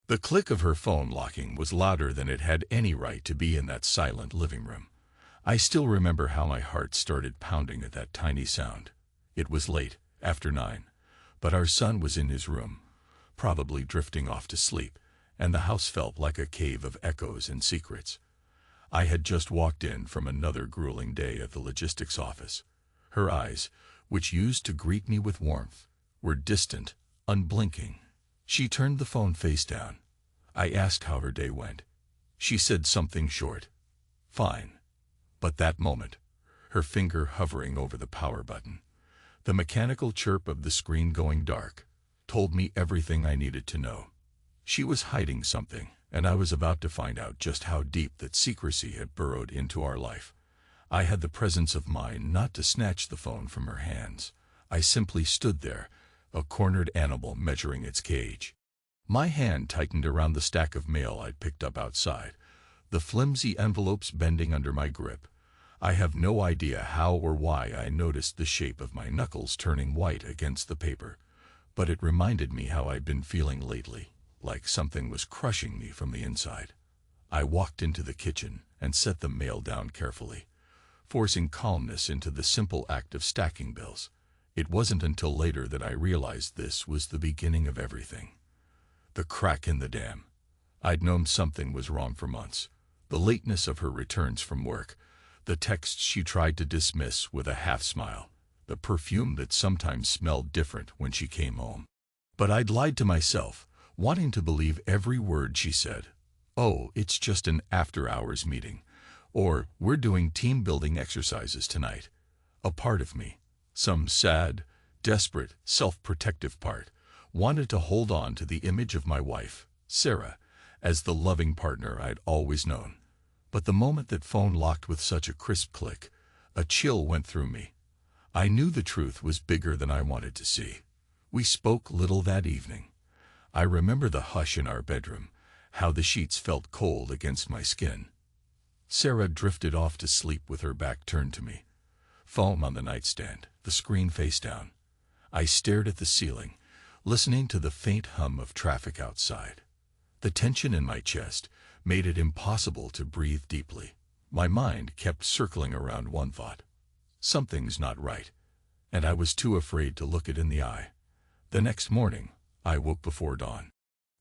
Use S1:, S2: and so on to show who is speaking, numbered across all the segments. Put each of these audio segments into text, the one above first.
S1: The click of her phone locking was louder than it had any right to be in that silent living room. I still remember how my heart started pounding at that tiny sound. It was late, after 9, but our son was in his room, probably drifting off to sleep, and the house felt like a cave of echoes and secrets. I had just walked in from another grueling day at the logistics office. Her eyes, which used to greet me with warmth, were distant, unblinking. She turned the phone face down. I asked how her day went. She said something short. Fine. But that moment, her finger hovering over the power button, the mechanical chirp of the screen going dark, told me everything I needed to know. She was hiding something, and I was about to find out just how deep that secrecy had burrowed into our life. I had the presence of mind not to snatch the phone from her hands. I simply stood there, a cornered animal measuring its cage. My hand tightened around the stack of mail I'd picked up outside, the flimsy envelopes bending under my grip. I have no idea how or why I noticed the shape of my knuckles turning white against the paper, but it reminded me how I'd been feeling lately, like something was crushing me from the inside. I walked into the kitchen and set the mail down carefully, forcing calmness into the simple act of stacking bills. It wasn't until later that I realized this was the beginning of everything. The crack in the dam. I'd known something was wrong for months. The lateness of her returns from work, the texts she tried to dismiss with a half smile, the perfume that sometimes smelled different when she came home. But I'd lied to myself, wanting to believe every word she said. Oh, it's just an after-hours meeting. Or, we're doing team-building exercises tonight. A part of me, some sad, desperate, self-protective part, wanted to hold on to the image of my wife, Sarah, as the loving partner I'd always known. But the moment that phone locked with such a crisp click, a chill went through me. I knew the truth was bigger than I wanted to see. We spoke little that evening. I remember the hush in our bedroom, how the sheets felt cold against my skin. Sarah drifted off to sleep with her back turned to me. Phone on the nightstand, the screen face down. I stared at the ceiling, listening to the faint hum of traffic outside. The tension in my chest made it impossible to breathe deeply. My mind kept circling around one thought. Something's not right, and I was too afraid to look it in the eye. The next morning, I woke before dawn.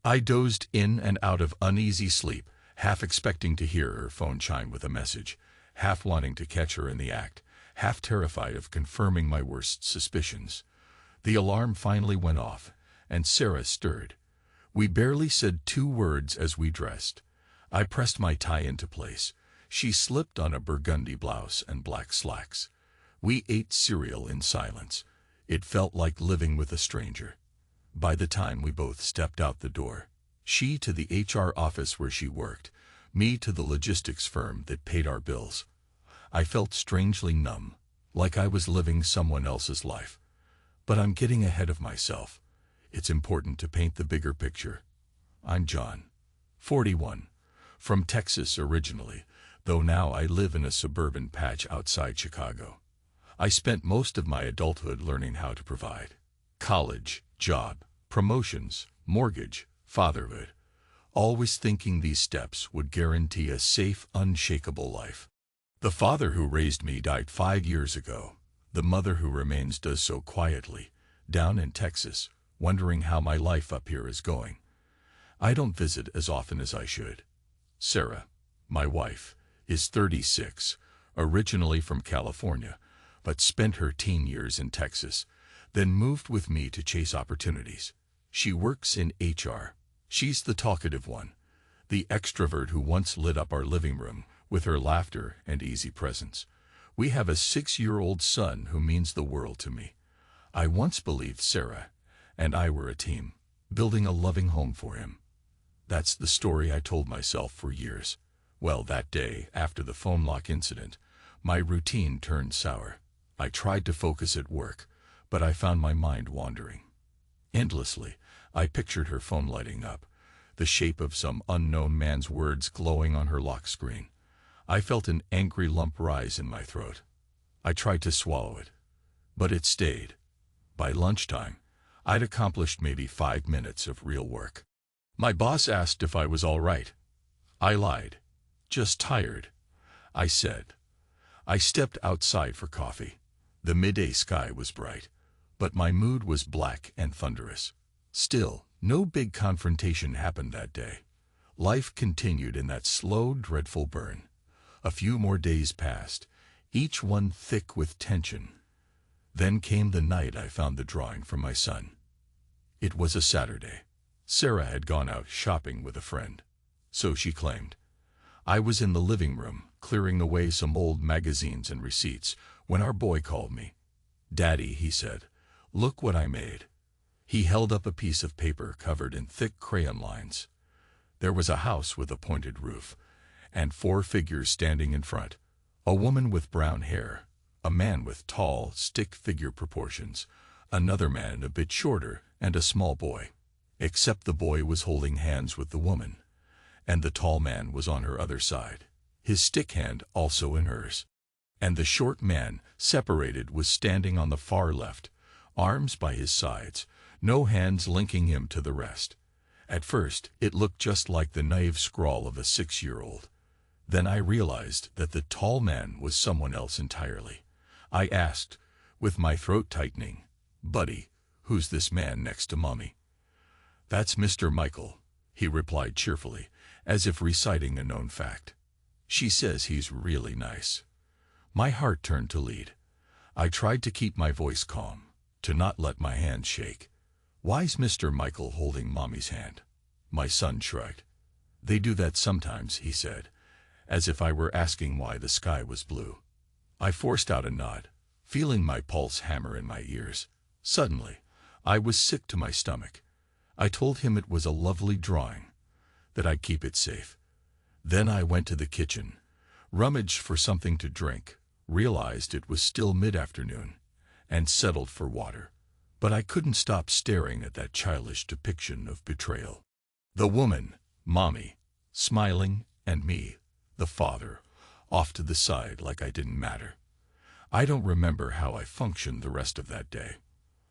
S1: I dozed in and out of uneasy sleep, half expecting to hear her phone chime with a message, half wanting to catch her in the act, half terrified of confirming my worst suspicions. The alarm finally went off, and Sarah stirred. We barely said 2 words as we dressed. I pressed my tie into place. She slipped on a burgundy blouse and black slacks. We ate cereal in silence. It felt like living with a stranger. By the time we both stepped out the door, she to the HR office where she worked, me to the logistics firm that paid our bills, I felt strangely numb, like I was living someone else's life. But I'm getting ahead of myself. It's important to paint the bigger picture. I'm John, 41, from Texas originally, though now I live in a suburban patch outside Chicago. I spent most of my adulthood learning how to provide. College, job, promotions, mortgage, fatherhood. Always thinking these steps would guarantee a safe, unshakable life. The father who raised me died 5 years ago. The mother who remains does so quietly, down in Texas, wondering how my life up here is going. I don't visit as often as I should. Sarah, my wife, is 36, originally from California, but spent her teen years in Texas, then moved with me to chase opportunities. She works in HR. She's the talkative one, the extrovert who once lit up our living room with her laughter and easy presence. We have a 6-year-old son who means the world to me. I once believed Sarah and I were a team, building a loving home for him. That's the story I told myself for years. Well, that day, after the phone lock incident, my routine turned sour. I tried to focus at work, but I found my mind wandering. Endlessly, I pictured her phone lighting up, the shape of some unknown man's words glowing on her lock screen. I felt an angry lump rise in my throat. I tried to swallow it, but it stayed. By lunchtime, I'd accomplished maybe 5 minutes of real work. My boss asked if I was all right. I lied. Just tired, I said. I stepped outside for coffee. The midday sky was bright, but my mood was black and thunderous. Still, no big confrontation happened that day. Life continued in that slow, dreadful burn. A few more days passed, each one thick with tension. Then came the night I found the drawing from my son. It was a Saturday. Sarah had gone out shopping with a friend, so she claimed. I was in the living room, clearing away some old magazines and receipts, when our boy called me. "Daddy," he said, "look what I made." He held up a piece of paper covered in thick crayon lines. There was a house with a pointed roof, and 4 figures standing in front. A woman with brown hair, a man with tall, stick-figure proportions, another man a bit shorter, and a small boy. Except the boy was holding hands with the woman, and the tall man was on her other side, his stick hand also in hers. And the short man, separated, was standing on the far left, arms by his sides, no hands linking him to the rest. At first, it looked just like the naive scrawl of a 6-year-old. Then I realized that the tall man was someone else entirely. I asked, with my throat tightening, "Buddy, who's this man next to Mommy?" "That's Mr. Michael," he replied cheerfully, as if reciting a known fact. "She says he's really nice." My heart turned to lead. I tried to keep my voice calm, to not let my hands shake. "Why's Mr. Michael holding Mommy's hand?" My son shrugged. "They do that sometimes," he said, as if I were asking why the sky was blue. I forced out a nod, feeling my pulse hammer in my ears. Suddenly, I was sick to my stomach. I told him it was a lovely drawing, that I'd keep it safe. Then I went to the kitchen, rummaged for something to drink, realized it was still mid-afternoon, and settled for water. But I couldn't stop staring at that childish depiction of betrayal. The woman, Mommy, smiling, and me, the father, off to the side like I didn't matter. I don't remember how I functioned the rest of that day.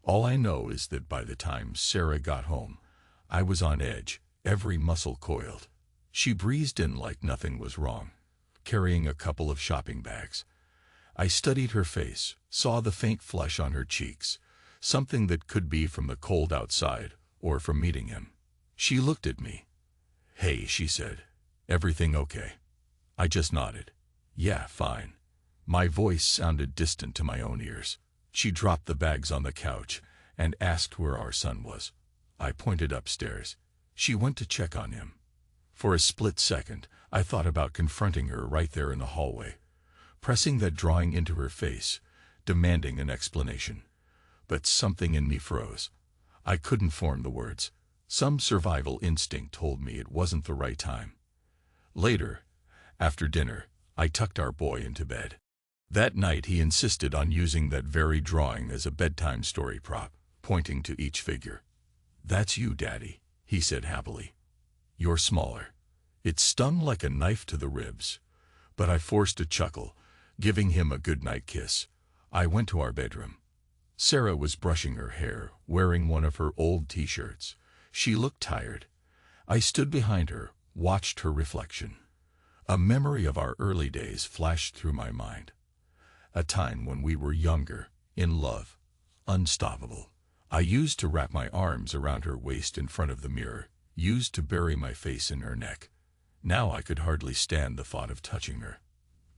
S1: All I know is that by the time Sarah got home, I was on edge, every muscle coiled. She breezed in like nothing was wrong, carrying a couple of shopping bags. I studied her face, saw the faint flush on her cheeks, something that could be from the cold outside or from meeting him. She looked at me. "Hey," she said, "everything okay?" I just nodded. "Yeah, fine." My voice sounded distant to my own ears. She dropped the bags on the couch and asked where our son was. I pointed upstairs. She went to check on him. For a split second, I thought about confronting her right there in the hallway, pressing that drawing into her face, demanding an explanation. But something in me froze. I couldn't form the words. Some survival instinct told me it wasn't the right time. Later, after dinner, I tucked our boy into bed. That night he insisted on using that very drawing as a bedtime story prop, pointing to each figure. "That's you, Daddy," he said happily. "You're smaller." It stung like a knife to the ribs, but I forced a chuckle, giving him a goodnight kiss. I went to our bedroom. Sarah was brushing her hair, wearing one of her old t-shirts. She looked tired. I stood behind her, watched her reflection. A memory of our early days flashed through my mind. A time when we were younger, in love, unstoppable. I used to wrap my arms around her waist in front of the mirror, used to bury my face in her neck. Now I could hardly stand the thought of touching her.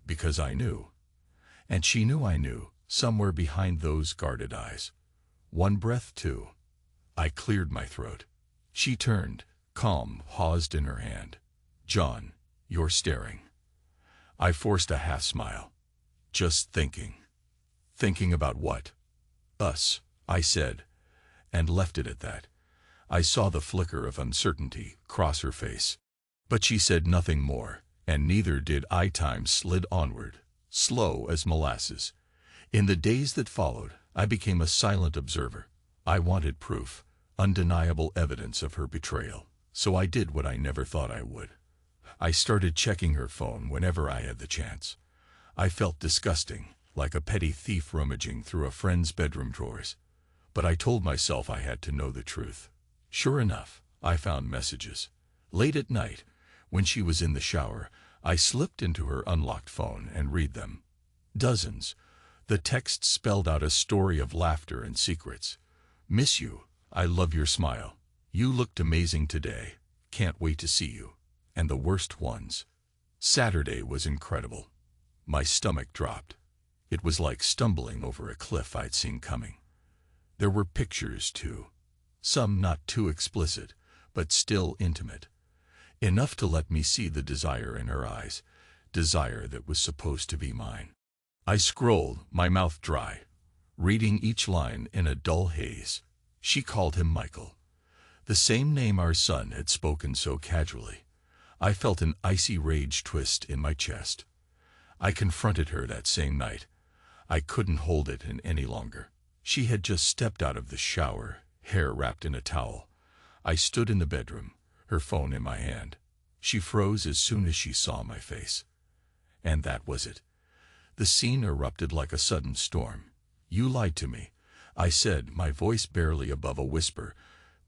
S1: Because I knew. And she knew I knew, somewhere behind those guarded eyes. One breath, too. I cleared my throat. She turned, calm, paused in her hand. "John, you're staring." I forced a half smile. "Just thinking." "Thinking about what?" "Us," I said, and left it at that. I saw the flicker of uncertainty cross her face. But she said nothing more, and neither did I. Time slid onward, slow as molasses. In the days that followed, I became a silent observer. I wanted proof, undeniable evidence of her betrayal, so I did what I never thought I would. I started checking her phone whenever I had the chance. I felt disgusting, like a petty thief rummaging through a friend's bedroom drawers. But I told myself I had to know the truth. Sure enough, I found messages. Late at night, when she was in the shower, I slipped into her unlocked phone and read them. Dozens. The text spelled out a story of laughter and secrets. Miss you. I love your smile. You looked amazing today. Can't wait to see you. And the worst ones. Saturday was incredible. My stomach dropped. It was like stumbling over a cliff I'd seen coming. There were pictures, too. Some not too explicit, but still intimate. Enough to let me see the desire in her eyes, desire that was supposed to be mine. I scrolled, my mouth dry, reading each line in a dull haze. She called him Michael, the same name our son had spoken so casually. I felt an icy rage twist in my chest. I confronted her that same night. I couldn't hold it in any longer. She had just stepped out of the shower, hair wrapped in a towel. I stood in the bedroom, her phone in my hand. She froze as soon as she saw my face. And that was it. The scene erupted like a sudden storm. You lied to me, I said, my voice barely above a whisper,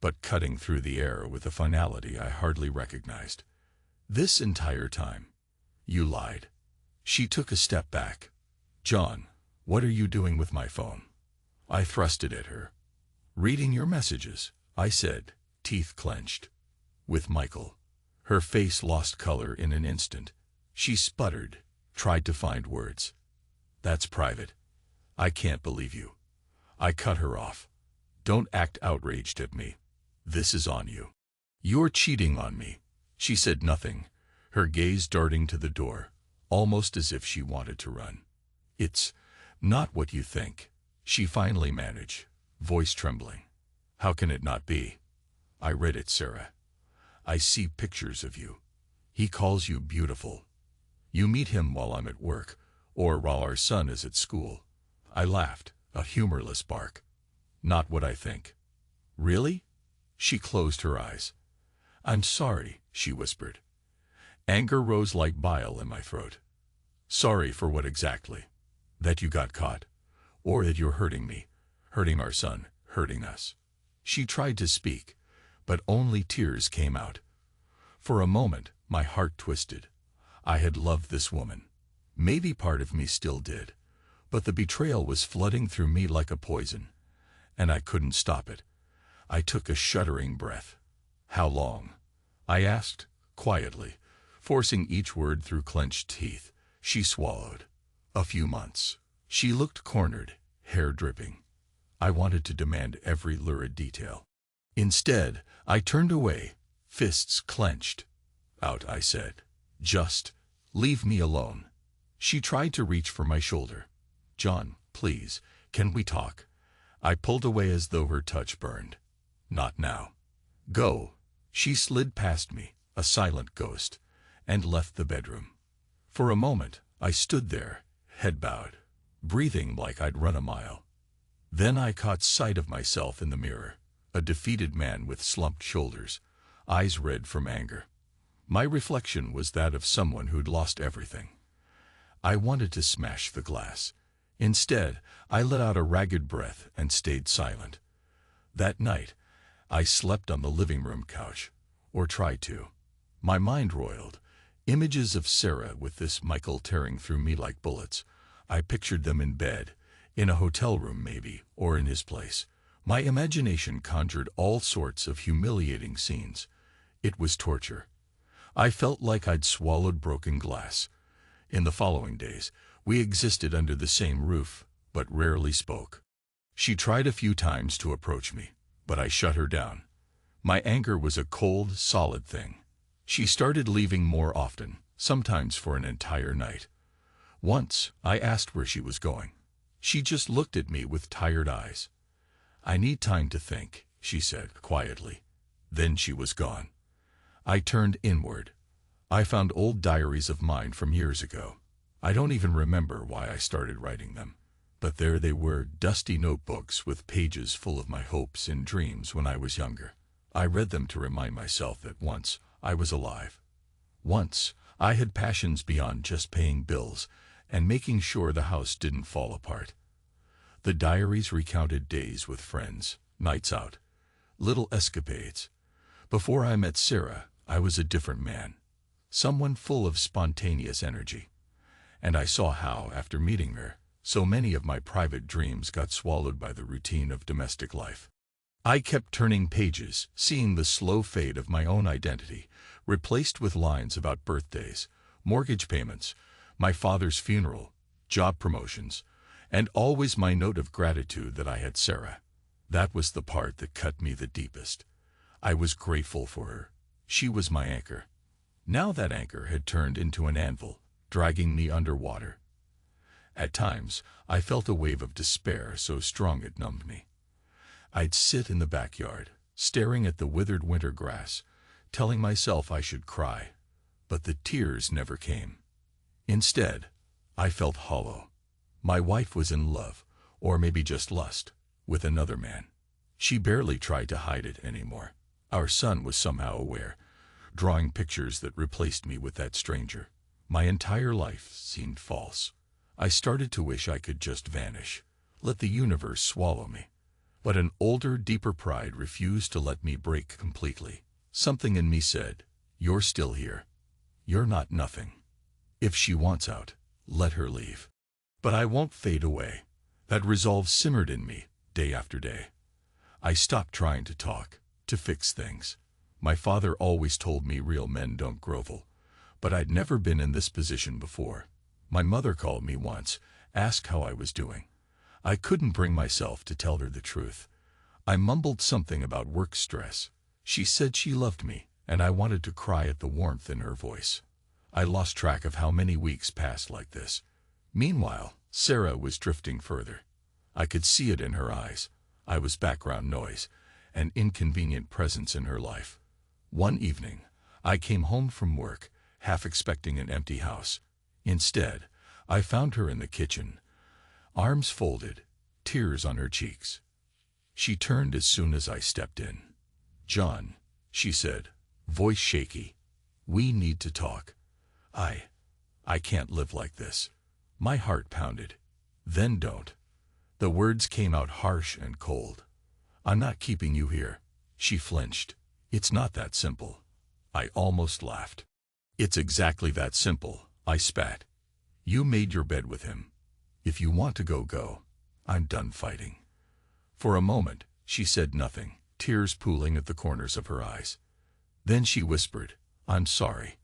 S1: but cutting through the air with a finality I hardly recognized. This entire time, you lied. She took a step back. John, what are you doing with my phone? I thrust it at her. Reading your messages, I said, teeth clenched. With Michael. Her face lost color in an instant. She sputtered, tried to find words. That's private. I can't believe you. I cut her off. Don't act outraged at me. This is on you. You're cheating on me. She said nothing, her gaze darting to the door, almost as if she wanted to run. It's not what you think, she finally managed, voice trembling. How can it not be? I read it, Sarah. I see pictures of you. He calls you beautiful. You meet him while I'm at work, or while our son is at school. I laughed, a humorless bark. Not what I think. Really? She closed her eyes. I'm sorry, she whispered. Anger rose like bile in my throat. Sorry for what exactly? That you got caught? Or that you're hurting me, hurting our son, hurting us? She tried to speak, but only tears came out. For a moment, my heart twisted. I had loved this woman. Maybe part of me still did. But the betrayal was flooding through me like a poison, and I couldn't stop it. I took a shuddering breath. How long? I asked, quietly, forcing each word through clenched teeth. She swallowed. A few months. She looked cornered, hair dripping. I wanted to demand every lurid detail. Instead, I turned away, fists clenched. Out, I said. Just leave me alone. She tried to reach for my shoulder. John, please, can we talk? I pulled away as though her touch burned. Not now. Go. She slid past me, a silent ghost, and left the bedroom. For a moment, I stood there, head bowed, breathing like I'd run a mile. Then I caught sight of myself in the mirror, a defeated man with slumped shoulders, eyes red from anger. My reflection was that of someone who'd lost everything. I wanted to smash the glass. Instead, I let out a ragged breath and stayed silent. That night, I slept on the living room couch, or tried to. My mind roiled. Images of Sarah with this Michael tearing through me like bullets. I pictured them in bed, in a hotel room maybe, or in his place. My imagination conjured all sorts of humiliating scenes. It was torture. I felt like I'd swallowed broken glass. In the following days, we existed under the same roof, but rarely spoke. She tried a few times to approach me, but I shut her down. My anger was a cold, solid thing. She started leaving more often, sometimes for an entire night. Once, I asked where she was going. She just looked at me with tired eyes. I need time to think, she said quietly. Then she was gone. I turned inward. I found old diaries of mine from years ago. I don't even remember why I started writing them. But there they were, dusty notebooks with pages full of my hopes and dreams when I was younger. I read them to remind myself that once I was alive. Once I had passions beyond just paying bills and making sure the house didn't fall apart. The diaries recounted days with friends, nights out, little escapades. Before I met Sarah, I was a different man, someone full of spontaneous energy. And I saw how, after meeting her, so many of my private dreams got swallowed by the routine of domestic life. I kept turning pages, seeing the slow fade of my own identity, replaced with lines about birthdays, mortgage payments, my father's funeral, job promotions, and always my note of gratitude that I had Sarah. That was the part that cut me the deepest. I was grateful for her. She was my anchor. Now that anchor had turned into an anvil, dragging me underwater. At times, I felt a wave of despair so strong it numbed me. I'd sit in the backyard, staring at the withered winter grass, telling myself I should cry, but the tears never came. Instead, I felt hollow. My wife was in love, or maybe just lust, with another man. She barely tried to hide it anymore. Our son was somehow aware, drawing pictures that replaced me with that stranger. My entire life seemed false. I started to wish I could just vanish, let the universe swallow me. But an older, deeper pride refused to let me break completely. Something in me said, "You're still here. You're not nothing. If she wants out, let her leave." But I won't fade away. That resolve simmered in me, day after day. I stopped trying to talk, to fix things. My father always told me real men don't grovel, but I'd never been in this position before. My mother called me once, asked how I was doing. I couldn't bring myself to tell her the truth. I mumbled something about work stress. She said she loved me, and I wanted to cry at the warmth in her voice. I lost track of how many weeks passed like this. Meanwhile, Sarah was drifting further. I could see it in her eyes. I was background noise, an inconvenient presence in her life. One evening, I came home from work, half expecting an empty house. Instead, I found her in the kitchen, arms folded, tears on her cheeks. She turned as soon as I stepped in. "John," she said, voice shaky, "we need to talk. I can't live like this." My heart pounded. "Then don't." The words came out harsh and cold. "I'm not keeping you here." She flinched. "It's not that simple." I almost laughed. "It's exactly that simple," I spat. "You made your bed with him. If you want to go, go. I'm done fighting." For a moment, she said nothing, tears pooling at the corners of her eyes. Then she whispered, "I'm sorry."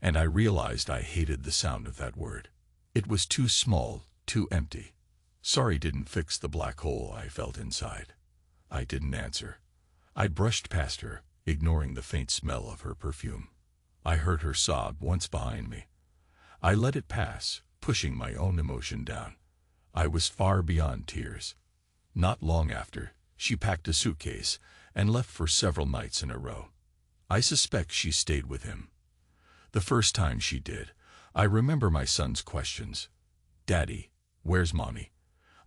S1: And I realized I hated the sound of that word. It was too small, too empty. Sorry didn't fix the black hole I felt inside. I didn't answer. I brushed past her, ignoring the faint smell of her perfume. I heard her sob once behind me. I let it pass, pushing my own emotion down. I was far beyond tears. Not long after, she packed a suitcase and left for several nights in a row. I suspect she stayed with him. The first time she did, I remember my son's questions. "Daddy, where's Mommy?"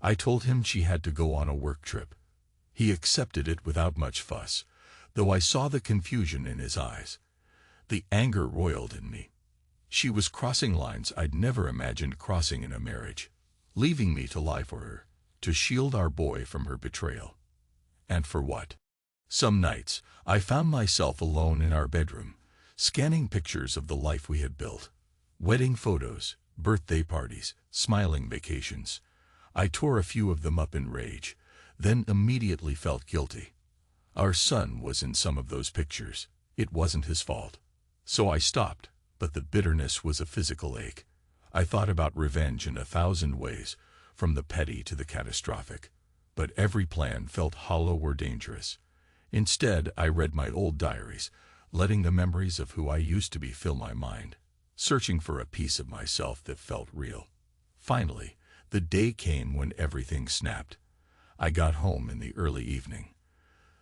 S1: I told him she had to go on a work trip. He accepted it without much fuss, though I saw the confusion in his eyes. The anger roiled in me. She was crossing lines I'd never imagined crossing in a marriage, leaving me to lie for her, to shield our boy from her betrayal. And for what? Some nights, I found myself alone in our bedroom, scanning pictures of the life we had built. Wedding photos, birthday parties, smiling vacations. I tore a few of them up in rage, then immediately felt guilty. Our son was in some of those pictures. It wasn't his fault. So I stopped, but the bitterness was a physical ache. I thought about revenge in 1,000 ways, from the petty to the catastrophic. But every plan felt hollow or dangerous. Instead, I read my old diaries, letting the memories of who I used to be fill my mind, searching for a piece of myself that felt real. Finally, the day came when everything snapped. I got home in the early evening.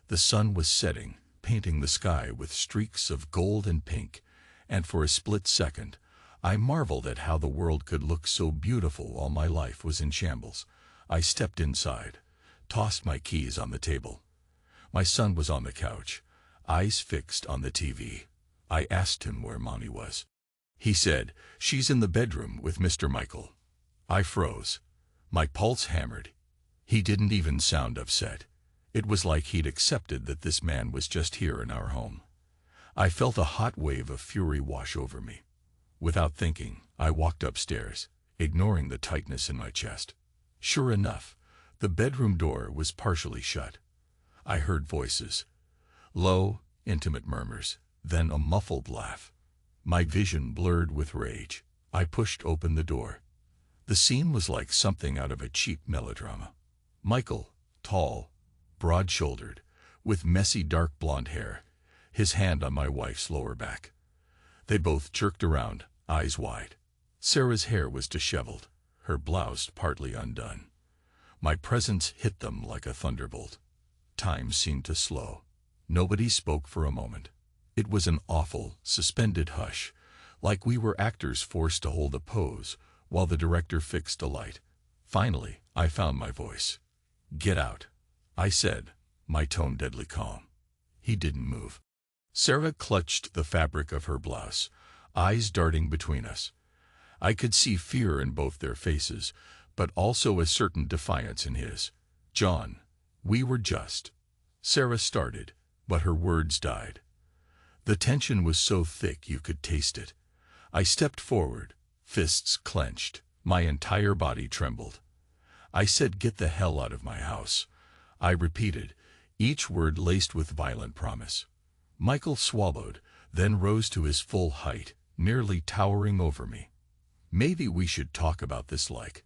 S1: The sun was setting, painting the sky with streaks of gold and pink, and for a split second, I marveled at how the world could look so beautiful while my life was in shambles. I stepped inside, tossed my keys on the table. My son was on the couch, eyes fixed on the TV. I asked him where Mommy was. He said, "She's in the bedroom with Mr. Michael." I froze. My pulse hammered. He didn't even sound upset. It was like he'd accepted that this man was just here in our home. I felt a hot wave of fury wash over me. Without thinking, I walked upstairs, ignoring the tightness in my chest. Sure enough, the bedroom door was partially shut. I heard voices. Low, intimate murmurs, then a muffled laugh. My vision blurred with rage. I pushed open the door. The scene was like something out of a cheap melodrama. Michael, tall, broad-shouldered, with messy dark blonde hair, his hand on my wife's lower back. They both jerked around, eyes wide. Sarah's hair was disheveled, her blouse partly undone. My presence hit them like a thunderbolt. Time seemed to slow. Nobody spoke for a moment. It was an awful, suspended hush, like we were actors forced to hold a pose while the director fixed a light. Finally, I found my voice. "Get out," I said, my tone deadly calm. He didn't move. Sarah clutched the fabric of her blouse, eyes darting between us. I could see fear in both their faces, but also a certain defiance in his. "John, we were just—" Sarah started, but her words died. The tension was so thick you could taste it. I stepped forward, fists clenched, my entire body trembled. I said, "Get the hell out of my house," I repeated, each word laced with violent promise. Michael swallowed, then rose to his full height, nearly towering over me. "Maybe we should talk about this like—"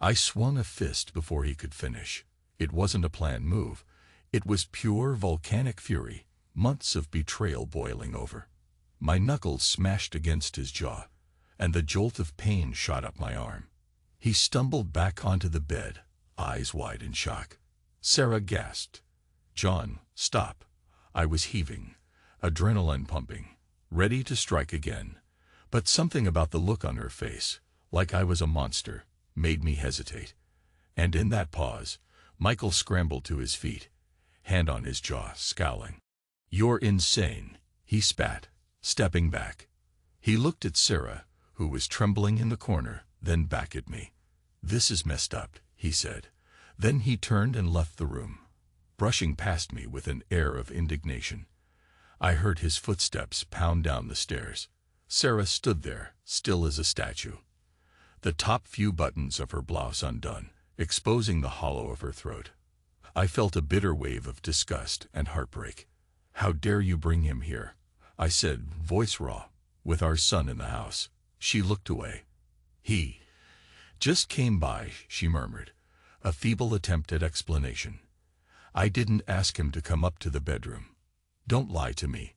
S1: I swung a fist before he could finish. It wasn't a planned move. It was pure volcanic fury, months of betrayal boiling over. My knuckles smashed against his jaw, and the jolt of pain shot up my arm. He stumbled back onto the bed, eyes wide in shock. Sarah gasped. "John, stop." I was heaving, adrenaline pumping, ready to strike again. But something about the look on her face, like I was a monster, made me hesitate. And in that pause, Michael scrambled to his feet, hand on his jaw, scowling. "You're insane," he spat, stepping back. He looked at Sarah, who was trembling in the corner, then back at me. "This is messed up," he said. Then he turned and left the room, brushing past me with an air of indignation. I heard his footsteps pound down the stairs. Sarah stood there, still as a statue, the top few buttons of her blouse undone, exposing the hollow of her throat. I felt a bitter wave of disgust and heartbreak. "How dare you bring him here?" I said, voice raw, "with our son in the house." She looked away. "He just came by," she murmured, a feeble attempt at explanation. "I didn't ask him to come up to the bedroom." "Don't lie to me,"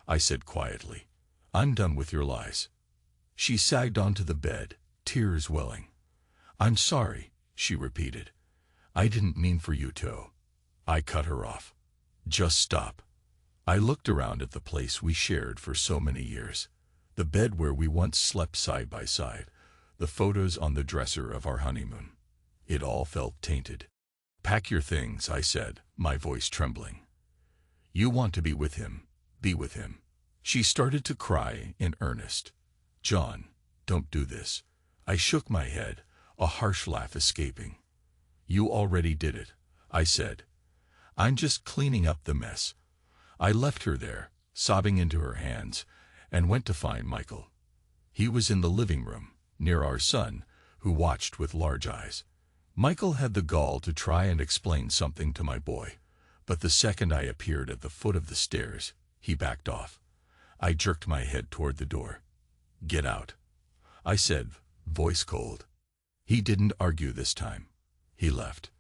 S1: I said quietly. "I'm done with your lies." She sagged onto the bed, tears welling. "I'm sorry," she repeated. "I didn't mean for you to." I cut her off. "Just stop." I looked around at the place we shared for so many years. The bed where we once slept side by side, the photos on the dresser of our honeymoon. It all felt tainted. "Pack your things," I said, my voice trembling. "You want to be with him. Be with him." She started to cry in earnest. "John, don't do this." I shook my head, a harsh laugh escaping. "You already did it," I said. "I'm just cleaning up the mess." I left her there, sobbing into her hands, and went to find Michael. He was in the living room, near our son, who watched with large eyes. Michael had the gall to try and explain something to my boy, but the second I appeared at the foot of the stairs, he backed off. I jerked my head toward the door. "Get out," I said, voice cold. He didn't argue this time. He left.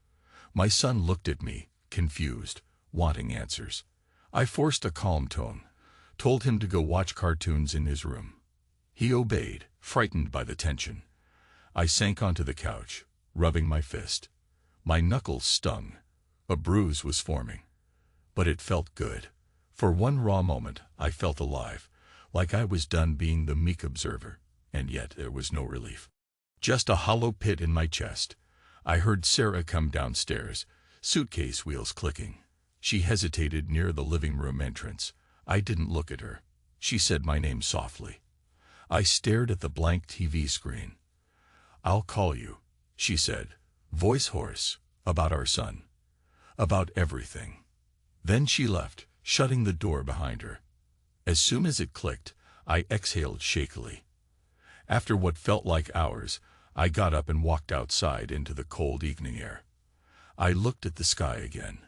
S1: My son looked at me, confused, wanting answers. I forced a calm tone, told him to go watch cartoons in his room. He obeyed, frightened by the tension. I sank onto the couch, rubbing my fist. My knuckles stung. A bruise was forming. But it felt good. For one raw moment, I felt alive, like I was done being the meek observer, and yet there was no relief. Just a hollow pit in my chest. I heard Sarah come downstairs, suitcase wheels clicking. She hesitated near the living room entrance. I didn't look at her. She said my name softly. I stared at the blank TV screen. "I'll call you," she said, voice hoarse, "about our son. About everything." Then she left, shutting the door behind her. As soon as it clicked, I exhaled shakily. After what felt like hours, I got up and walked outside into the cold evening air. I looked at the sky again.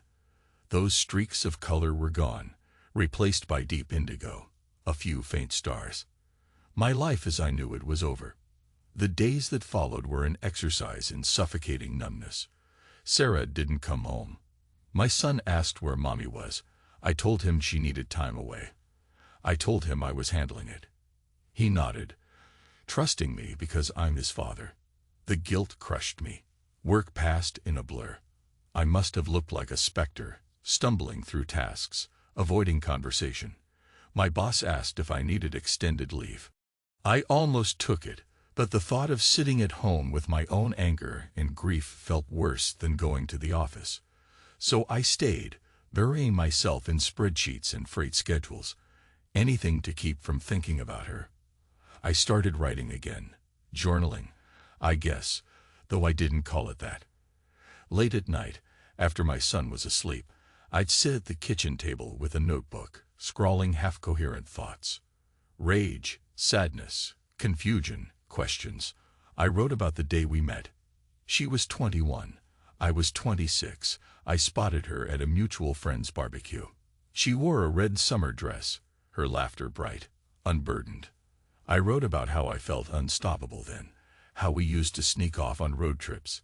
S1: Those streaks of color were gone, replaced by deep indigo, a few faint stars. My life as I knew it was over. The days that followed were an exercise in suffocating numbness. Sarah didn't come home. My son asked where Mommy was. I told him she needed time away. I told him I was handling it. He nodded, trusting me because I'm his father. The guilt crushed me. Work passed in a blur. I must have looked like a specter, stumbling through tasks, avoiding conversation. My boss asked if I needed extended leave. I almost took it, but the thought of sitting at home with my own anger and grief felt worse than going to the office. So I stayed, burying myself in spreadsheets and freight schedules, anything to keep from thinking about her. I started writing again, journaling, I guess, though I didn't call it that. Late at night, after my son was asleep, I'd sit at the kitchen table with a notebook, scrawling half-coherent thoughts. Rage, sadness, confusion, questions. I wrote about the day we met. She was 21. I was 26. I spotted her at a mutual friend's barbecue. She wore a red summer dress, her laughter bright, unburdened. I wrote about how I felt unstoppable then, how we used to sneak off on road trips,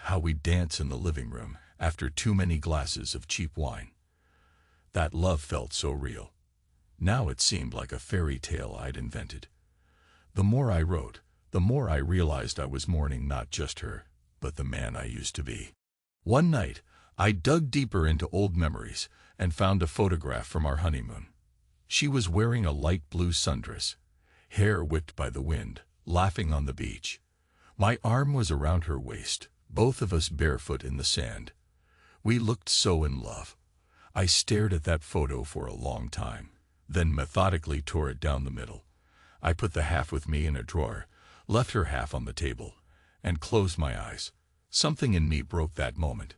S1: how we'd dance in the living room after too many glasses of cheap wine. That love felt so real. Now it seemed like a fairy tale I'd invented. The more I wrote, the more I realized I was mourning not just her, but the man I used to be. One night, I dug deeper into old memories and found a photograph from our honeymoon. She was wearing a light blue sundress, hair whipped by the wind, laughing on the beach. My arm was around her waist, both of us barefoot in the sand. We looked so in love. I stared at that photo for a long time, then methodically tore it down the middle. I put the half with me in a drawer, left her half on the table, and closed my eyes. Something in me broke that moment.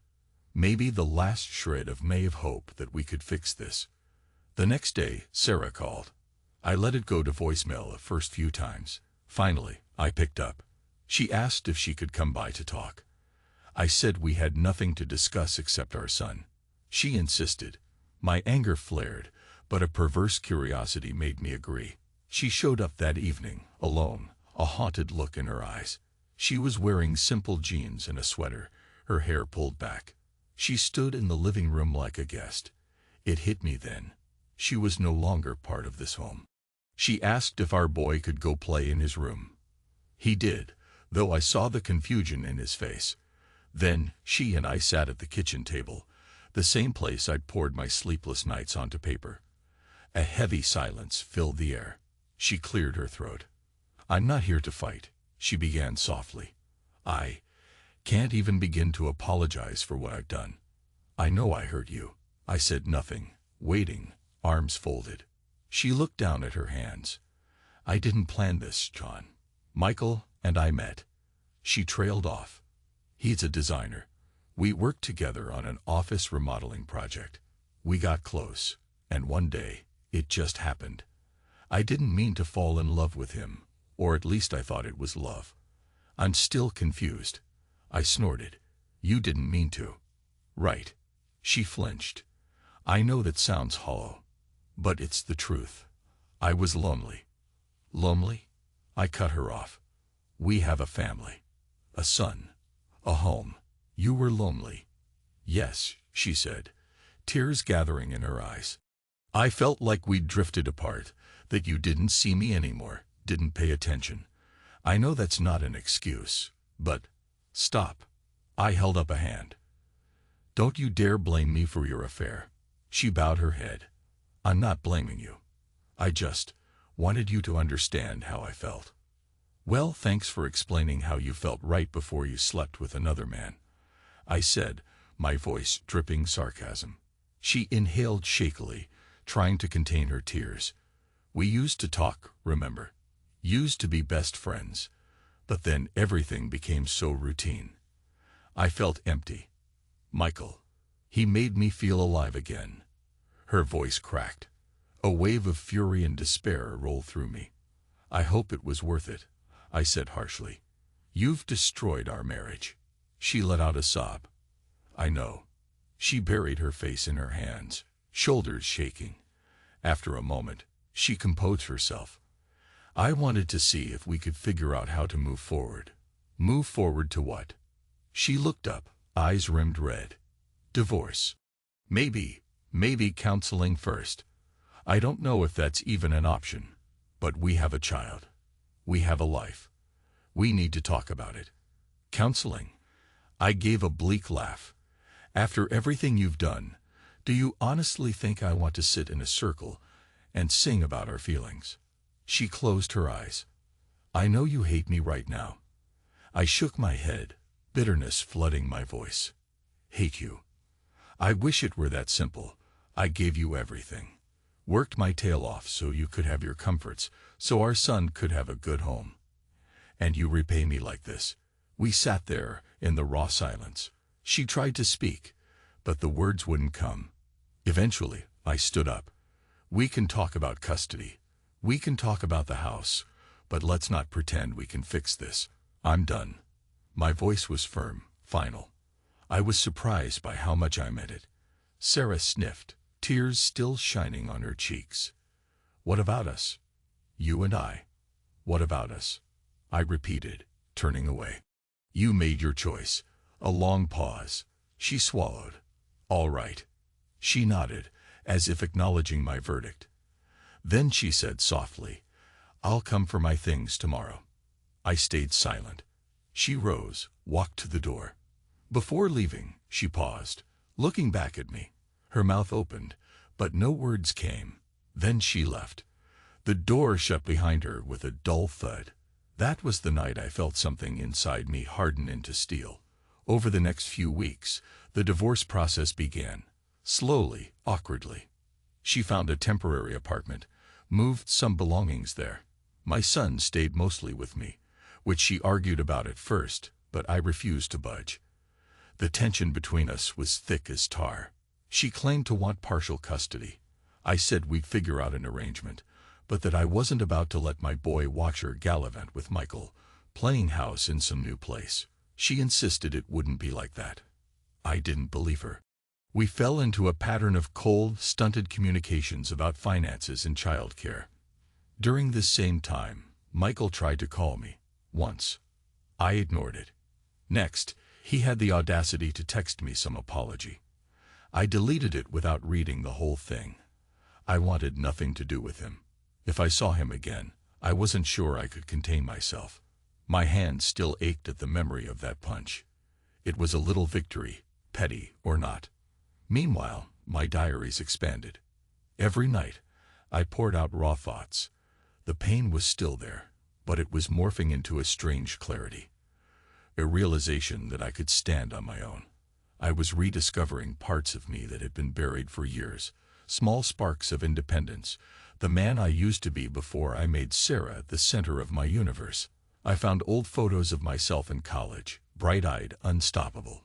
S1: Maybe the last shred of hope that we could fix this. The next day, Sarah called. I let it go to voicemail the first few times. Finally, I picked up. She asked if she could come by to talk. I said we had nothing to discuss except our son. She insisted. My anger flared, but a perverse curiosity made me agree. She showed up that evening, alone, a haunted look in her eyes. She was wearing simple jeans and a sweater, her hair pulled back. She stood in the living room like a guest. It hit me then. She was no longer part of this home. She asked if our boy could go play in his room. He did, though I saw the confusion in his face. Then, she and I sat at the kitchen table, the same place I'd poured my sleepless nights onto paper. A heavy silence filled the air. She cleared her throat. "I'm not here to fight," she began softly. "I can't even begin to apologize for what I've done. I know I hurt you." I said nothing, waiting, arms folded. She looked down at her hands. "I didn't plan this, John. Michael and I met." She trailed off. "He's a designer. We worked together on an office remodeling project. We got close, and one day, it just happened. I didn't mean to fall in love with him, or at least I thought it was love. I'm still confused." I snorted. "You didn't mean to." "Right." She flinched. "I know that sounds hollow, but it's the truth. I was lonely." "Lonely?" I cut her off. "We have a family. A son. A home. You were lonely." "Yes," she said, tears gathering in her eyes. "I felt like we'd drifted apart, that you didn't see me anymore, didn't pay attention. I know that's not an excuse, but—" "Stop." I held up a hand. "Don't you dare blame me for your affair." She bowed her head. "I'm not blaming you. I just wanted you to understand how I felt." "Well, thanks for explaining how you felt right before you slept with another man," I said, my voice dripping sarcasm. She inhaled shakily, trying to contain her tears. "We used to talk, remember? Used to be best friends. But then everything became so routine. I felt empty. Michael, he made me feel alive again." Her voice cracked. A wave of fury and despair rolled through me. I hope it was worth it, I said harshly. You've destroyed our marriage. She let out a sob. I know. She buried her face in her hands, shoulders shaking. After a moment, she composed herself. I wanted to see if we could figure out how to move forward. Move forward to what? She looked up, eyes rimmed red. Divorce. Maybe counseling first. I don't know if that's even an option. But we have a child. We have a life. We need to talk about it. Counseling. I gave a bleak laugh. After everything you've done, do you honestly think I want to sit in a circle and sing about our feelings? She closed her eyes. I know you hate me right now. I shook my head, bitterness flooding my voice. Hate you. I wish it were that simple. I gave you everything. Worked my tail off so you could have your comforts, so our son could have a good home. And you repay me like this. We sat there in the raw silence. She tried to speak, but the words wouldn't come. Eventually, I stood up. We can talk about custody. We can talk about the house, but let's not pretend we can fix this. I'm done. My voice was firm, final. I was surprised by how much I meant it. Sarah sniffed, tears still shining on her cheeks. What about us? You and I. What about us? I repeated, turning away. You made your choice. A long pause. She swallowed. All right. She nodded, as if acknowledging my verdict. Then she said softly, I'll come for my things tomorrow. I stayed silent. She rose, walked to the door. Before leaving, she paused, looking back at me. Her mouth opened, but no words came. Then she left. The door shut behind her with a dull thud. That was the night I felt something inside me harden into steel. Over the next few weeks, the divorce process began. Slowly, awkwardly. She found a temporary apartment, moved some belongings there. My son stayed mostly with me, which she argued about at first, but I refused to budge. The tension between us was thick as tar. She claimed to want partial custody. I said we'd figure out an arrangement, but that I wasn't about to let my boy watch her gallivant with Michael, playing house in some new place. She insisted it wouldn't be like that. I didn't believe her. We fell into a pattern of cold, stunted communications about finances and childcare. During this same time, Michael tried to call me, once. I ignored it. Next, he had the audacity to text me some apology. I deleted it without reading the whole thing. I wanted nothing to do with him. If I saw him again, I wasn't sure I could contain myself. My hand still ached at the memory of that punch. It was a little victory, petty or not. Meanwhile, my diaries expanded. Every night, I poured out raw thoughts. The pain was still there, but it was morphing into a strange clarity. A realization that I could stand on my own. I was rediscovering parts of me that had been buried for years, small sparks of independence, the man I used to be before I made Sarah the center of my universe. I found old photos of myself in college, bright-eyed, unstoppable.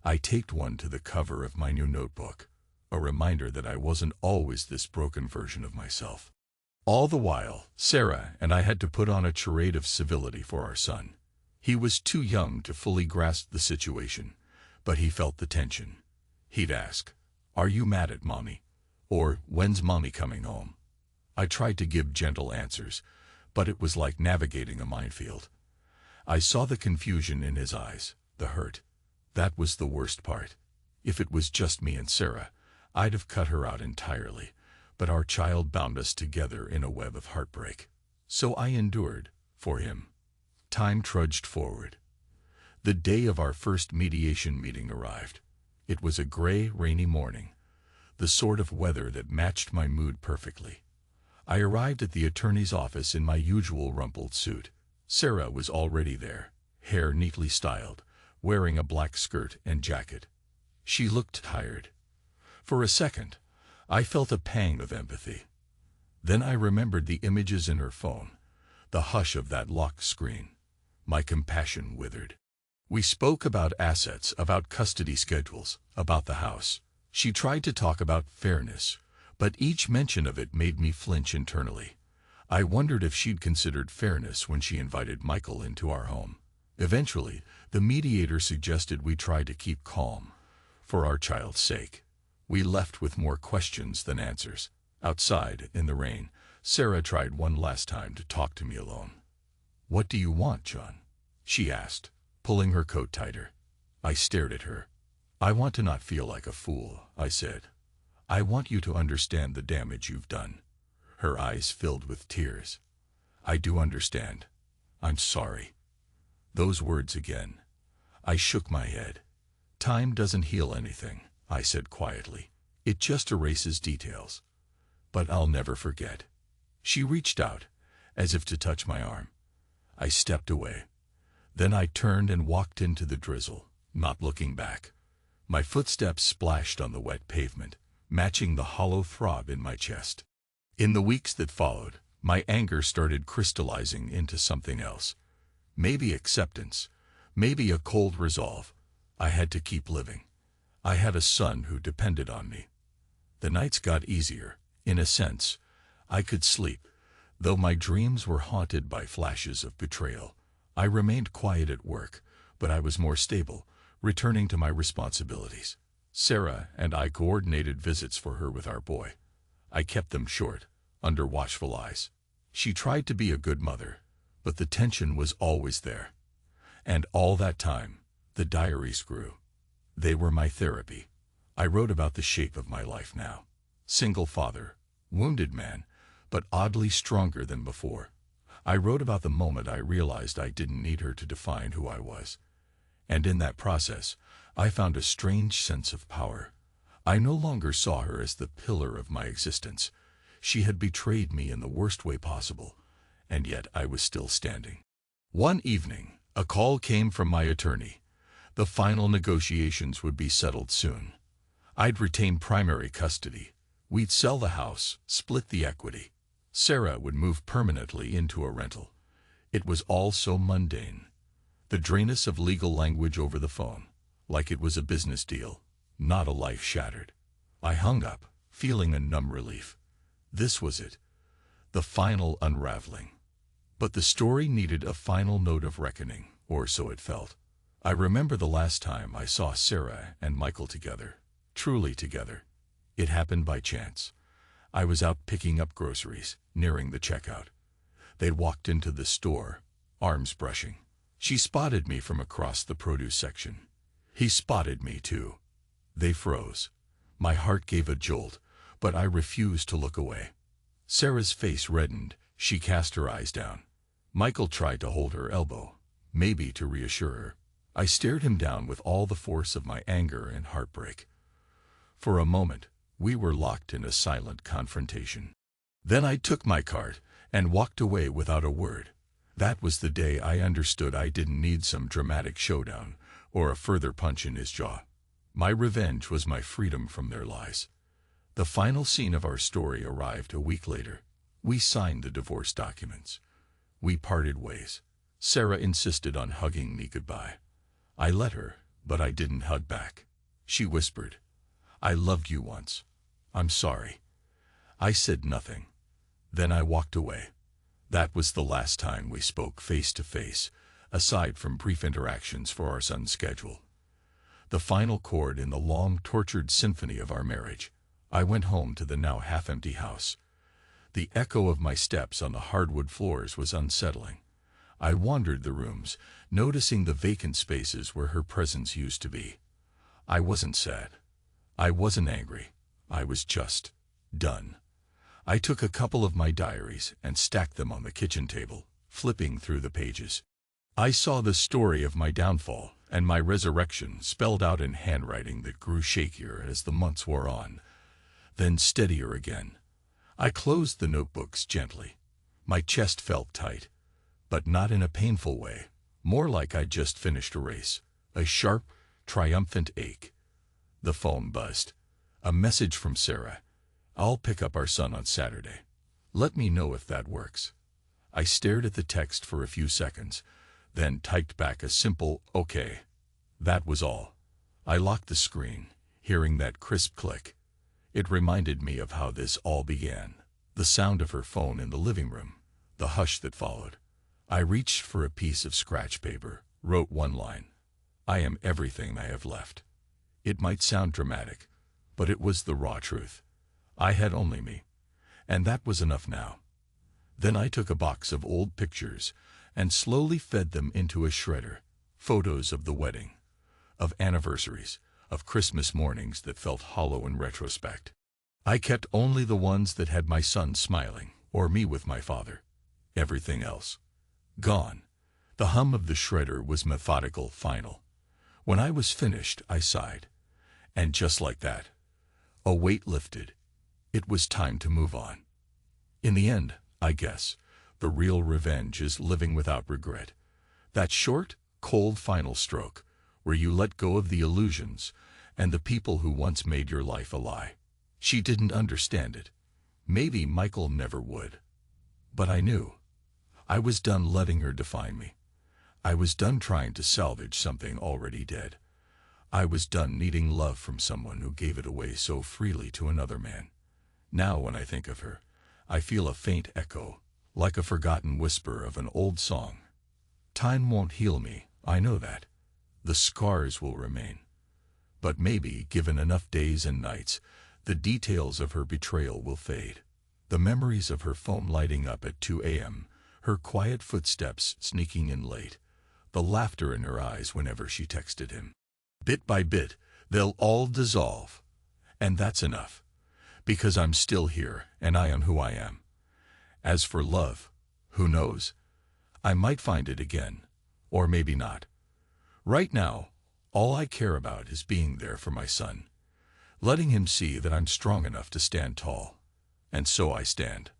S1: I taped one to the cover of my new notebook, a reminder that I wasn't always this broken version of myself. All the while, Sarah and I had to put on a charade of civility for our son. He was too young to fully grasp the situation, but he felt the tension. He'd ask, "Are you mad at Mommy?" Or, "When's Mommy coming home?" I tried to give gentle answers, but it was like navigating a minefield. I saw the confusion in his eyes, the hurt. That was the worst part. If it was just me and Sarah, I'd have cut her out entirely, but our child bound us together in a web of heartbreak. So I endured, for him. Time trudged forward. The day of our first mediation meeting arrived. It was a gray, rainy morning, the sort of weather that matched my mood perfectly. I arrived at the attorney's office in my usual rumpled suit. Sarah was already there, hair neatly styled, wearing a black skirt and jacket. She looked tired. For a second, I felt a pang of empathy. Then I remembered the images in her phone, the hush of that locked screen. My compassion withered. We spoke about assets, about custody schedules, about the house. She tried to talk about fairness, But each mention of it made me flinch internally. I wondered if she'd considered fairness when she invited Michael into our home. Eventually, the mediator suggested we try to keep calm, for our child's sake. We left with more questions than answers. Outside, in the rain, Sarah tried one last time to talk to me alone. "What do you want, John?" she asked, pulling her coat tighter. I stared at her. "I want to not feel like a fool," I said. "I want you to understand the damage you've done." Her eyes filled with tears. "I do understand. I'm sorry." Those words again. I shook my head. "Time doesn't heal anything," I said quietly. "It just erases details. But I'll never forget." She reached out, as if to touch my arm. I stepped away. Then I turned and walked into the drizzle, not looking back. My footsteps splashed on the wet pavement, matching the hollow throb in my chest. In the weeks that followed, my anger started crystallizing into something else. Maybe acceptance, maybe a cold resolve. I had to keep living. I had a son who depended on me. The nights got easier, in a sense. I could sleep, though my dreams were haunted by flashes of betrayal. I remained quiet at work, but I was more stable, returning to my responsibilities. Sarah and I coordinated visits for her with our boy. I kept them short, under watchful eyes. She tried to be a good mother, but the tension was always there. And all that time, the diaries grew. They were my therapy. I wrote about the shape of my life now. Single father, wounded man, but oddly stronger than before. I wrote about the moment I realized I didn't need her to define who I was. And in that process, I found a strange sense of power. I no longer saw her as the pillar of my existence. She had betrayed me in the worst way possible, and yet I was still standing. One evening, a call came from my attorney. The final negotiations would be settled soon. I'd retain primary custody. We'd sell the house, split the equity. Sarah would move permanently into a rental. It was all so mundane. The drainness of legal language over the phone, like it was a business deal, not a life shattered. I hung up, feeling a numb relief. This was it, the final unraveling. But the story needed a final note of reckoning, or so it felt. I remember the last time I saw Sarah and Michael together, truly together. It happened by chance. I was out picking up groceries, nearing the checkout. They'd walked into the store, arms brushing. She spotted me from across the produce section. He spotted me too. They froze. My heart gave a jolt, but I refused to look away. Sarah's face reddened. She cast her eyes down. Michael tried to hold her elbow, maybe to reassure her. I stared him down with all the force of my anger and heartbreak. For a moment, we were locked in a silent confrontation. Then I took my cart and walked away without a word. That was the day I understood I didn't need some dramatic showdown or a further punch in his jaw. My revenge was my freedom from their lies. The final scene of our story arrived a week later. We signed the divorce documents. We parted ways. Sarah insisted on hugging me goodbye. I let her, but I didn't hug back. She whispered, "I loved you once. I'm sorry." I said nothing. Then I walked away. That was the last time we spoke face to face, aside from brief interactions for our son's schedule. The final chord in the long, tortured symphony of our marriage. I went home to the now half-empty house. The echo of my steps on the hardwood floors was unsettling. I wandered the rooms, noticing the vacant spaces where her presence used to be. I wasn't sad. I wasn't angry. I was just done. I took a couple of my diaries and stacked them on the kitchen table, flipping through the pages. I saw the story of my downfall and my resurrection spelled out in handwriting that grew shakier as the months wore on, then steadier again. I closed the notebooks gently. My chest felt tight, but not in a painful way, more like I'd just finished a race, a sharp, triumphant ache. The phone buzzed. A message from Sarah. "I'll pick up our son on Saturday. Let me know if that works." I stared at the text for a few seconds, then typed back a simple "okay." That was all. I locked the screen, hearing that crisp click. It reminded me of how this all began. The sound of her phone in the living room, the hush that followed. I reached for a piece of scratch paper, wrote one line. I am everything I have left. It might sound dramatic, but it was the raw truth. I had only me, and that was enough now. Then I took a box of old pictures and slowly fed them into a shredder. Photos of the wedding, of anniversaries, of Christmas mornings that felt hollow in retrospect. I kept only the ones that had my son smiling, or me with my father. Everything else, gone. The hum of the shredder was methodical, final. When I was finished, I sighed. And just like that, a weight lifted. It was time to move on. In the end, I guess, the real revenge is living without regret. That short, cold final stroke, where you let go of the illusions and the people who once made your life a lie. She didn't understand it. Maybe Michael never would. But I knew. I was done letting her define me. I was done trying to salvage something already dead. I was done needing love from someone who gave it away so freely to another man. Now when I think of her, I feel a faint echo, like a forgotten whisper of an old song. Time won't heal me, I know that. The scars will remain. But maybe, given enough days and nights, the details of her betrayal will fade. The memories of her phone lighting up at 2 a.m., her quiet footsteps sneaking in late, the laughter in her eyes whenever she texted him. Bit by bit, they'll all dissolve. And that's enough. Because I'm still here, and I am who I am. As for love, who knows? I might find it again, or maybe not. Right now, all I care about is being there for my son, letting him see that I'm strong enough to stand tall. And so I stand.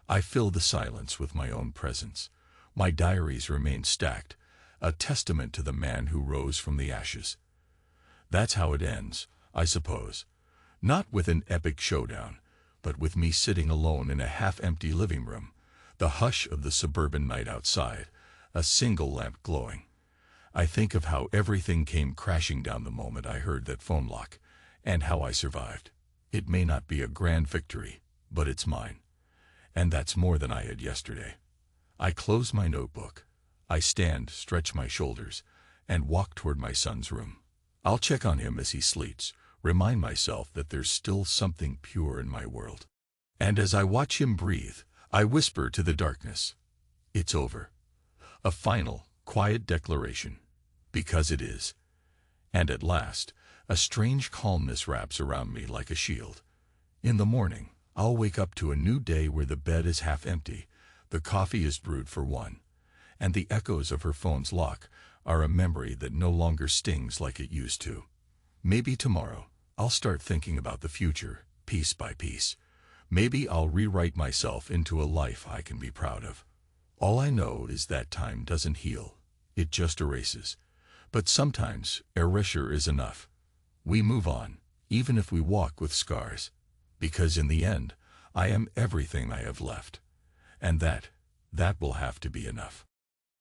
S1: I fill the silence with my own presence. My diaries remain stacked, a testament to the man who rose from the ashes. That's how it ends, I suppose. Not with an epic showdown, but with me sitting alone in a half-empty living room, the hush of the suburban night outside, a single lamp glowing. I think of how everything came crashing down the moment I heard that phone lock, and how I survived. It may not be a grand victory, but it's mine. And that's more than I had yesterday. I close my notebook. I stand, stretch my shoulders, and walk toward my son's room. I'll check on him as he sleeps, remind myself that there's still something pure in my world. And as I watch him breathe, I whisper to the darkness, it's over. A final, quiet declaration, because it is. And at last, a strange calmness wraps around me like a shield. In the morning, I'll wake up to a new day where the bed is half empty, the coffee is brewed for one, and the echoes of her phone's lock are a memory that no longer stings like it used to. Maybe tomorrow, I'll start thinking about the future, piece by piece. Maybe I'll rewrite myself into a life I can be proud of. All I know is that time doesn't heal, it just erases. But sometimes, erasure is enough. We move on, even if we walk with scars. Because in the end, I am everything I have left. And that will have to be enough.